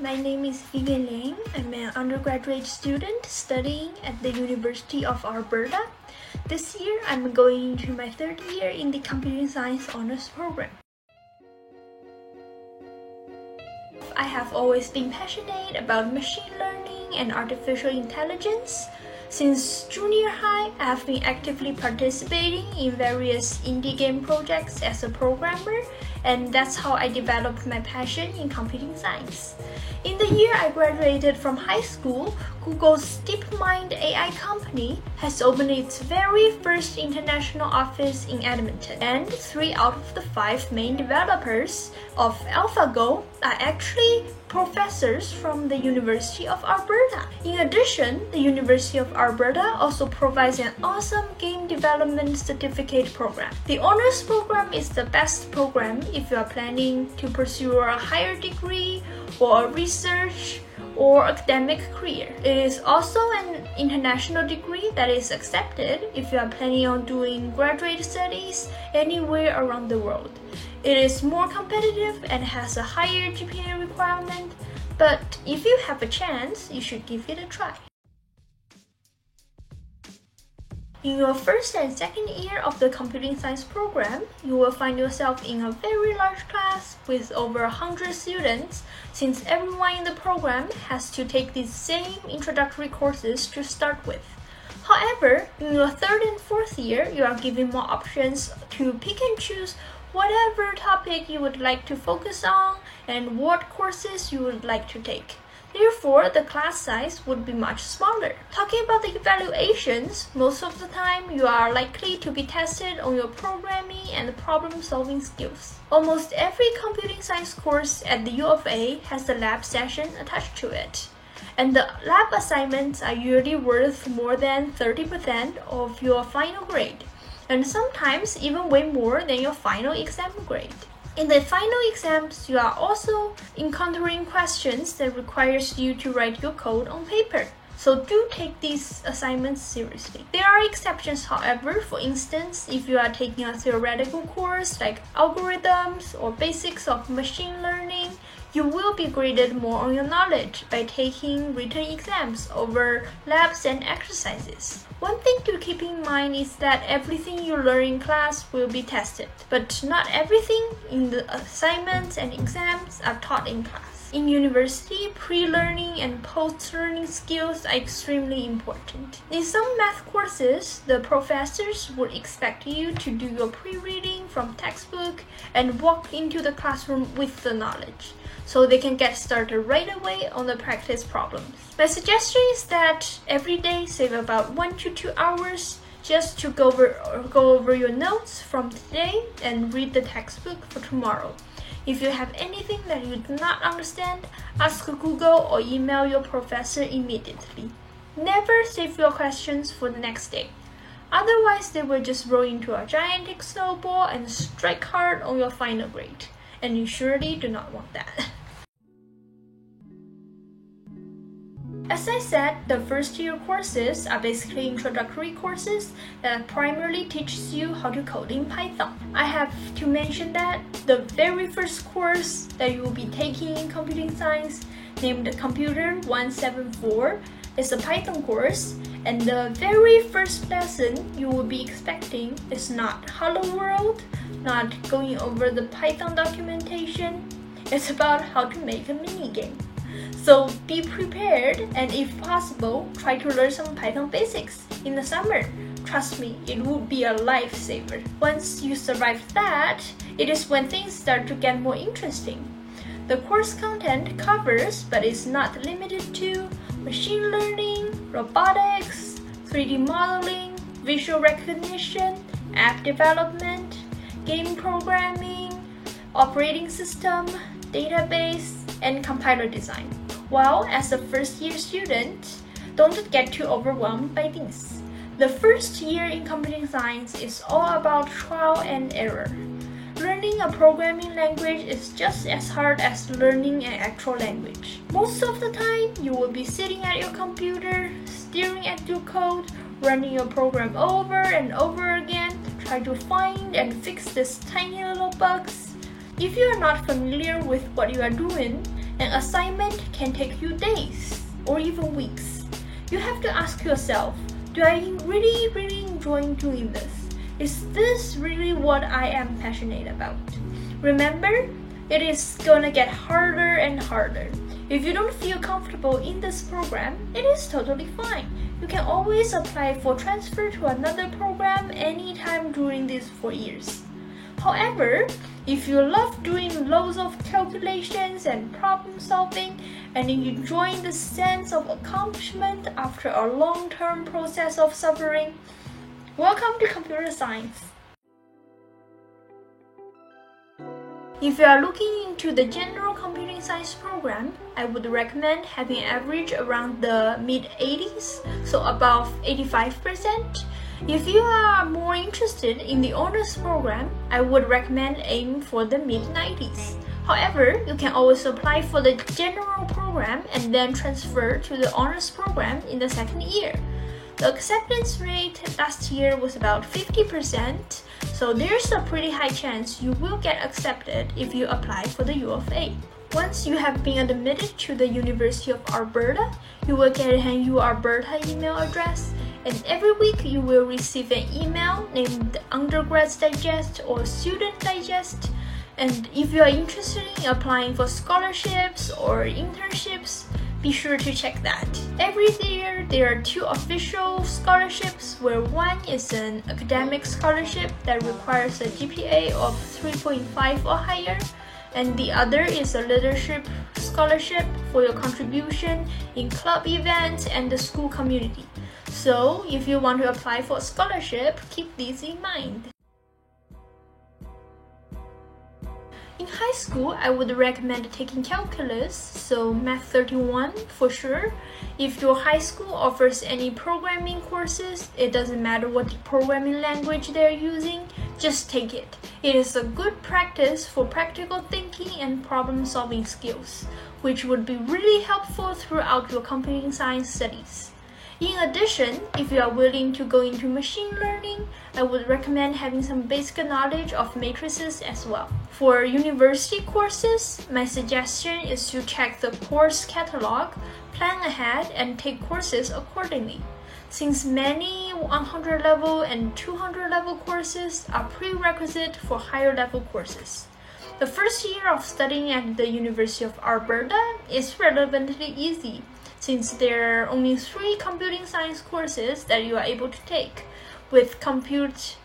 my name is Vivian Liang. I'm an undergraduate student studying at the University of Alberta. This year, I'm going into my third year in the Computing Science Honors Program. I have always been passionate about machine learning and artificial intelligence. Since junior high, I have been actively participating in various indie game projects as a programmer, and that's how I developed my passion in computing science. In the year I graduated from high school, Google's DeepMind AI company has opened its very first international office in Edmonton, and 3 out of the 5 main developers of AlphaGo are actually professors from the University of Alberta. In addition, the University of Alberta also provides an awesome game development certificate program. The honors program is the best program if you are planning to pursue a higher degree or a research or academic career. It is also an international degree that is accepted if you are planning on doing graduate studies anywhere around the world. It is more competitive and has a higher GPA requirement, but if you have a chance, you should give it a try. In your first and second year of the computing science program, you will find yourself in a very large class with over 100 students, since everyone in the program has to take these same introductory courses to start with. However, in your third and fourth year, you are given more options to pick and choose whatever topic you would like to focus on and what courses you would like to take. Therefore, the class size would be much smaller. Talking about the evaluations, most of the time you are likely to be tested on your programming and problem-solving skills. Almost every computing science course at the U of A has a lab session attached to it, and the lab assignments are usually worth more than 30% of your final grade, and sometimes even way more than your final exam grade. In the final exams, you are also encountering questions that requires you to write your code on paper. So do take these assignments seriously. There are exceptions, however. For instance, if you are taking a theoretical course like algorithms or basics of machine learning, you will be graded more on your knowledge by taking written exams over labs and exercises. One thing to keep in mind is that everything you learn in class will be tested, but not everything in the assignments and exams are taught in class. In university, pre-learning and post-learning skills are extremely important. In some math courses, the professors would expect you to do your pre-reading from textbook and walk into the classroom with the knowledge, so they can get started right away on the practice problems. My suggestion is that every day save about 1 to 2 hours just to go over your notes from today and read the textbook for tomorrow. If you have anything that you do not understand, ask Google or email your professor immediately. Never save your questions for the next day. Otherwise, they will just roll into a gigantic snowball and strike hard on your final grade, and you surely do not want that. As I said, the first year courses are basically introductory courses that primarily teaches you how to code in Python. I have to mention that the very first course that you will be taking in computing science, named Computer 174, is a Python course, and the very first lesson you will be expecting is not Hello World, not going over the Python documentation. It's about how to make a mini game. So be prepared, and if possible, try to learn some Python basics in the summer. Trust me, it will be a lifesaver. Once you survive that, it is when things start to get more interesting. The course content covers, but is not limited to, machine learning, robotics, 3D modeling, visual recognition, app development, game programming, operating system, database, and compiler design. While as a first-year student, don't get too overwhelmed by these. The first year in computing science is all about trial and error. Learning a programming language is just as hard as learning an actual language. Most of the time, you will be sitting at your computer, staring at your code, running your program over and over again, trying to find and fix these tiny little bugs. If you are not familiar with what you are doing, An assignment can take you days or even weeks. You have to ask yourself, do I really enjoy doing this? Is this really what I am passionate about? Remember, it is gonna get harder and harder. If you don't feel comfortable in this program, it is totally fine. You can always apply for transfer to another program anytime during these 4 years. However, if you love doing loads of calculations and problem solving and enjoying the sense of accomplishment after a long-term process of suffering, welcome to computer science. If you are looking into the general computing science program, I would recommend having an average around the mid-80s, so above 85%. If you are more interested in the honors program, I would recommend aiming for the mid-90s. However, you can always apply for the general program and then transfer to the honors program in the second year. The acceptance rate last year was about 50%, so there's a pretty high chance you will get accepted if you apply for the U of A. Once you have been admitted to the University of Alberta, you will get an U Alberta email address, and every week you will receive an email named Undergrads Digest or Student Digest. And if you are interested in applying for scholarships or internships, be sure to check that. Every year, there are 2 official scholarships, where one is an academic scholarship that requires a GPA of 3.5 or higher, and the other is a leadership scholarship for your contribution in club events and the school community. So, if you want to apply for a scholarship, keep these in mind. In high school, I would recommend taking calculus, so Math 31 for sure. If your high school offers any programming courses, it doesn't matter what programming language they're using, just take it. It is a good practice for practical thinking and problem-solving skills, which would be really helpful throughout your computing science studies. In addition, if you are willing to go into machine learning, I would recommend having some basic knowledge of matrices as well. For university courses, my suggestion is to check the course catalog, plan ahead, and take courses accordingly, since many 100 level and 200 level courses are prerequisite for higher level courses. The first year of studying at the University of Alberta is relatively easy, since there are only 3 computing science courses that you are able to take, with Compute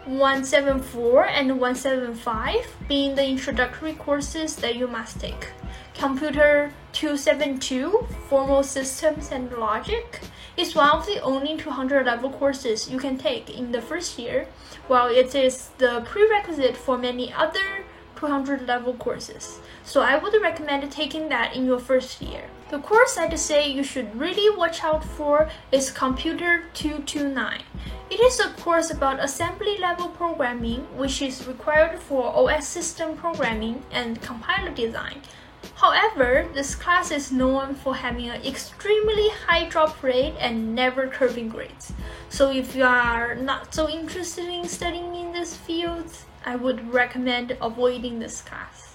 174 and 175 being the introductory courses that you must take. Computer 272, Formal Systems and Logic, is one of the only 200 level courses you can take in the first year, while it is the prerequisite for many other 200 level courses. So I would recommend taking that in your first year. The course I'd say you should really watch out for is Computer 229. It is a course about assembly level programming, which is required for OS system programming and compiler design. However, this class is known for having an extremely high drop rate and never curving grades. So if you are not so interested in studying in this field, I would recommend avoiding this class.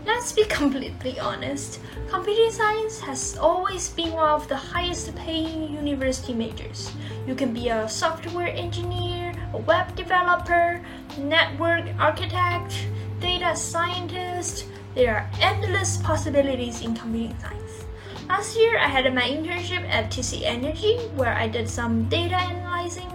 Let's be completely honest, computing science has always been one of the highest paying university majors. You can be a software engineer, a web developer, network architect, data scientist. There are endless possibilities in computing science. Last year, I had my internship at TC Energy, where I did some data analyzing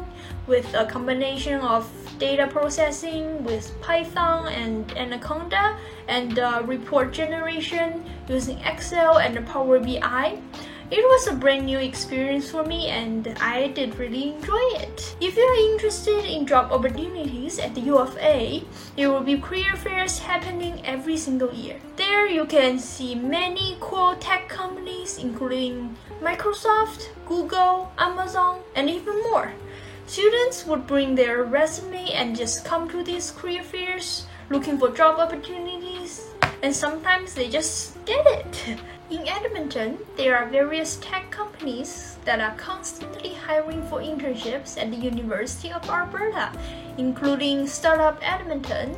with a combination of data processing with Python and Anaconda, and report generation using Excel and Power BI. It was a brand new experience for me, and I did really enjoy it. If you are interested in job opportunities at the U of A, there will be career fairs happening every single year. There you can see many cool tech companies including Microsoft, Google, Amazon, and even more. Students would bring their resume and just come to these career fairs looking for job opportunities, and sometimes they just get it. In Edmonton, there are various tech companies that are constantly hiring for internships at the University of Alberta. including Startup Edmonton,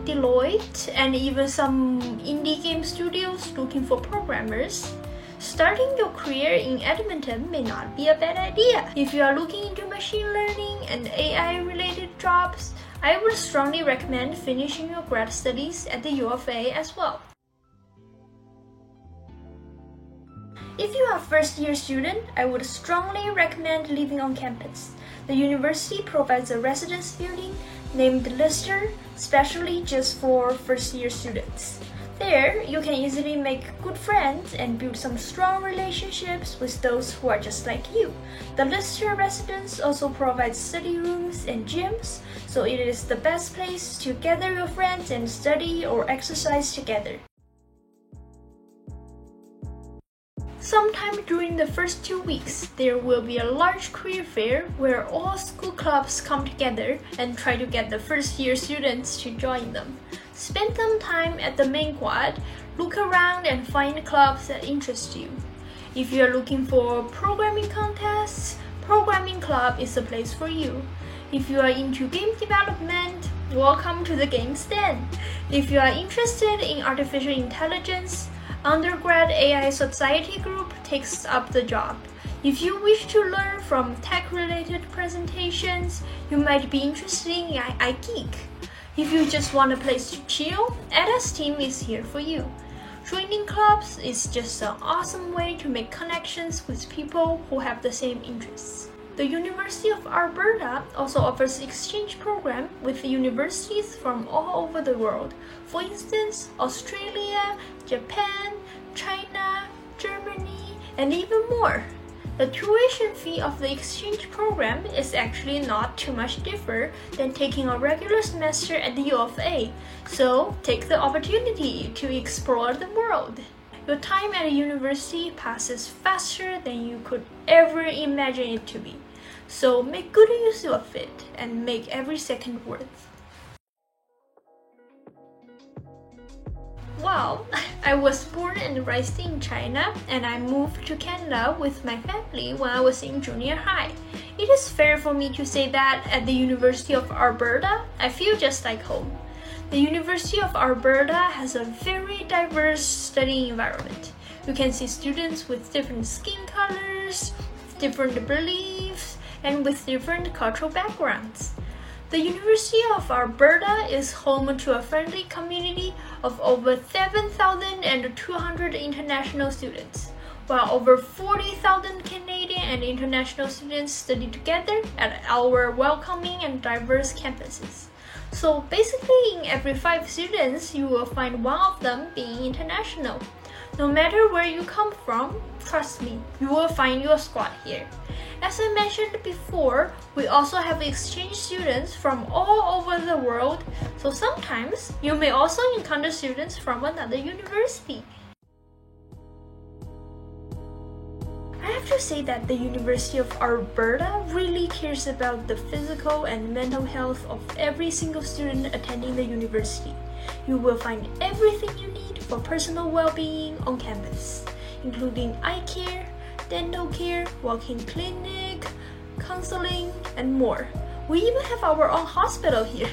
Deloitte, and even some indie game studios looking for programmers. Starting your career in Edmonton may not be a bad idea. If you are looking into machine learning and AI-related jobs, I would strongly recommend finishing your grad studies at the U of A as well. If you are a first-year student, I would strongly recommend living on campus. The university provides a residence building named Lister, specially just for first-year students. There, you can easily make good friends and build some strong relationships with those who are just like you. The Lister residence also provides study rooms and gyms, so it is the best place to gather your friends and study or exercise together. Sometime during the first 2 weeks, there will be a large career fair where all school clubs come together and try to get the first-year students to join them. Spend some time at the main quad, look around and find clubs that interest you. If you are looking for programming contests, Programming Club is the place for you. If you are into game development, welcome to the Game Stand. If you are interested in artificial intelligence, Undergrad AI Society Group takes up the job. If you wish to learn from tech-related presentations, you might be interested in iGeek. If you just want a place to chill, EDA's team is here for you. Joining clubs is just an awesome way to make connections with people who have the same interests. The University of Alberta also offers exchange program with universities from all over the world. For instance, Australia, Japan, China, Germany, and even more. The tuition fee of the exchange program is actually not too much different than taking a regular semester at the U of A, so take the opportunity to explore the world. Your time at a university passes faster than you could ever imagine it to be, so make good use of it and make every second worth. Well, I was born and raised in China, and I moved to Canada with my family when I was in junior high. It is fair for me to say that at the University of Alberta, I feel just like home. The University of Alberta has a very diverse study environment. You can see students with different skin colors, different beliefs, and with different cultural backgrounds. The University of Alberta is home to a friendly community of over 7,200 international students, while over 40,000 Canadian and international students study together at our welcoming and diverse campuses. So basically, in every 5 students, you will find one of them being international. No matter where you come from, trust me, you will find your squad here. As I mentioned before, we also have exchange students from all over the world, so sometimes you may also encounter students from another university. I have to say that the University of Alberta really cares about the physical and mental health of every single student attending the university. You will find everything you need for personal well-being on campus, including eye care, dental care, walk-in clinic, counseling, and more. We even have our own hospital here.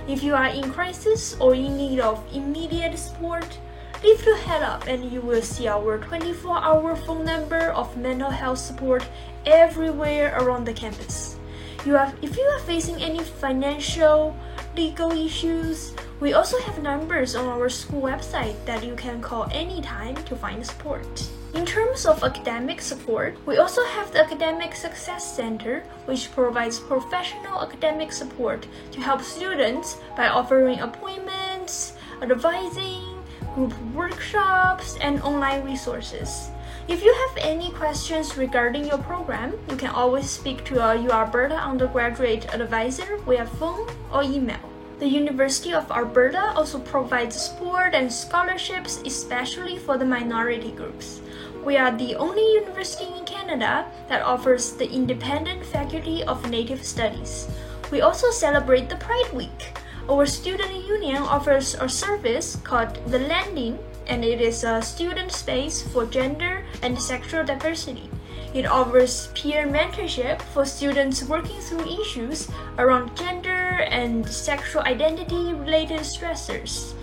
If you are in crisis or in need of immediate support, lift your head up and you will see our 24-hour phone number of mental health support everywhere around the campus. If you are facing any financial, legal issues, we also have numbers on our school website that you can call anytime to find support. In terms of academic support, we also have the Academic Success Center, which provides professional academic support to help students by offering appointments, advising, group workshops, and online resources. If you have any questions regarding your program, you can always speak to a UAlberta undergraduate advisor via phone or email. The University of Alberta also provides support and scholarships, especially for the minority groups. We are the only university in Canada that offers the Independent Faculty of Native Studies. We also celebrate the Pride Week. Our student union offers a service called The Landing, and it is a student space for gender and sexual diversity. It offers peer mentorship for students working through issues around gender gender and sexual identity related stressors.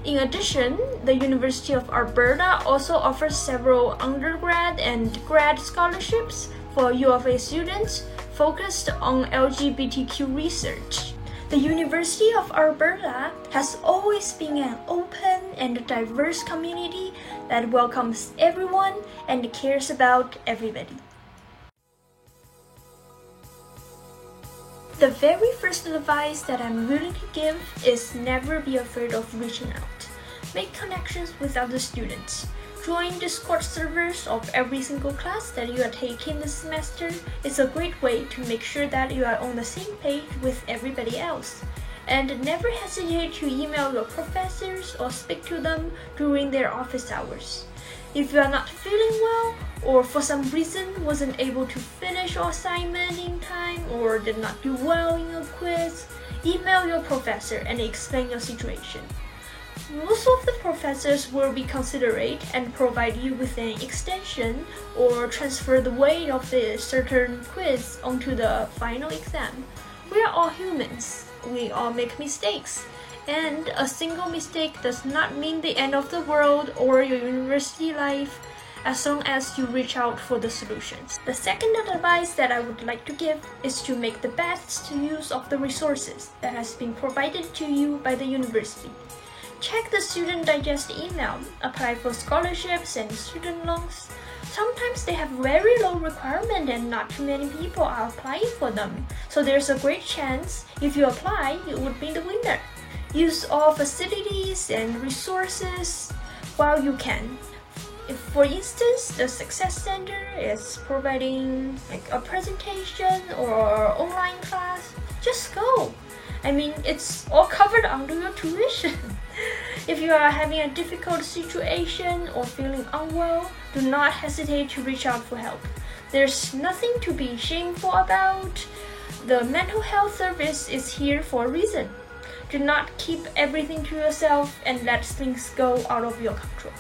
In addition, the University of Alberta also offers several undergrad and grad scholarships for U of A students focused on LGBTQ research. The University of Alberta has always been an open and diverse community that welcomes everyone and cares about everybody. The very first advice that I'm willing to give is never be afraid of reaching out. Make connections with other students. Join Discord servers of every single class that you are taking this semester. It's a great way to make sure that you are on the same page with everybody else. And never hesitate to email your professors or speak to them during their office hours. If you are not feeling well, or for some reason wasn't able to finish your assignment in time or did not do well in a quiz, email your professor and explain your situation. Most of the professors will be considerate and provide you with an extension or transfer the weight of the certain quiz onto the final exam. We are all humans. We all make mistakes. And a single mistake does not mean the end of the world or your university life, as long as you reach out for the solutions. The second advice that I would like to give is to make the best use of the resources that has been provided to you by the university. Check the Student Digest email, apply for scholarships and student loans. Sometimes they have very low requirement and not too many people are applying for them. So there's a great chance if you apply, you would be the winner. Use all facilities and resources while you can. If, for instance, the Success Center is providing like a presentation or online class, just go. I mean, it's all covered under your tuition. If you are having a difficult situation or feeling unwell, do not hesitate to reach out for help. There's nothing to be shameful about. The mental health service is here for a reason. Do not keep everything to yourself and let things go out of your control.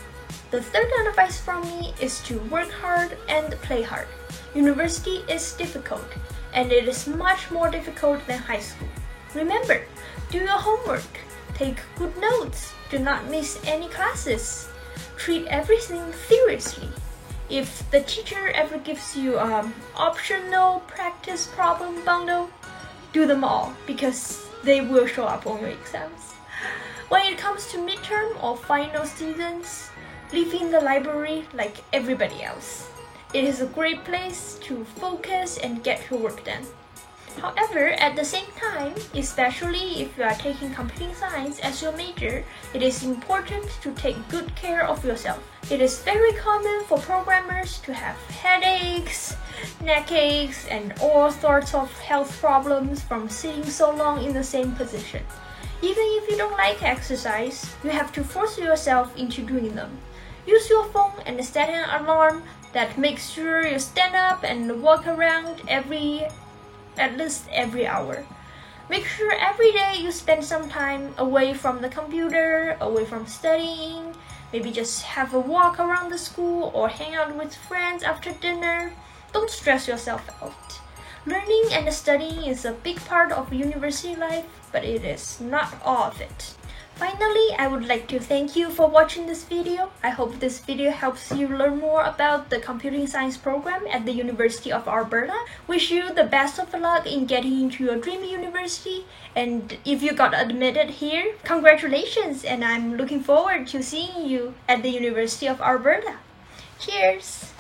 The third advice from me is to work hard and play hard. University is difficult, and it is much more difficult than high school. Remember, do your homework, take good notes, do not miss any classes, treat everything seriously. If the teacher ever gives you an optional practice problem bundle, do them all because they will show up on your exams. When it comes to midterm or final seasons, live in the library like everybody else. It is a great place to focus and get your work done. However, at the same time, especially if you are taking computing science as your major, it is important to take good care of yourself. It is very common for programmers to have headaches, neck aches, and all sorts of health problems from sitting so long in the same position. Even if you don't like exercise, you have to force yourself into doing them. Use your phone and set an alarm that makes sure you stand up and walk around at least every hour. Make sure every day you spend some time away from the computer, away from studying. Maybe just have a walk around the school or hang out with friends after dinner. Don't stress yourself out. Learning and studying is a big part of university life, but it is not all of it. Finally, I would like to thank you for watching this video. I hope this video helps you learn more about the computing science program at the University of Alberta. Wish you the best of luck in getting into your dream university. And if you got admitted here, congratulations, and I'm looking forward to seeing you at the University of Alberta. Cheers!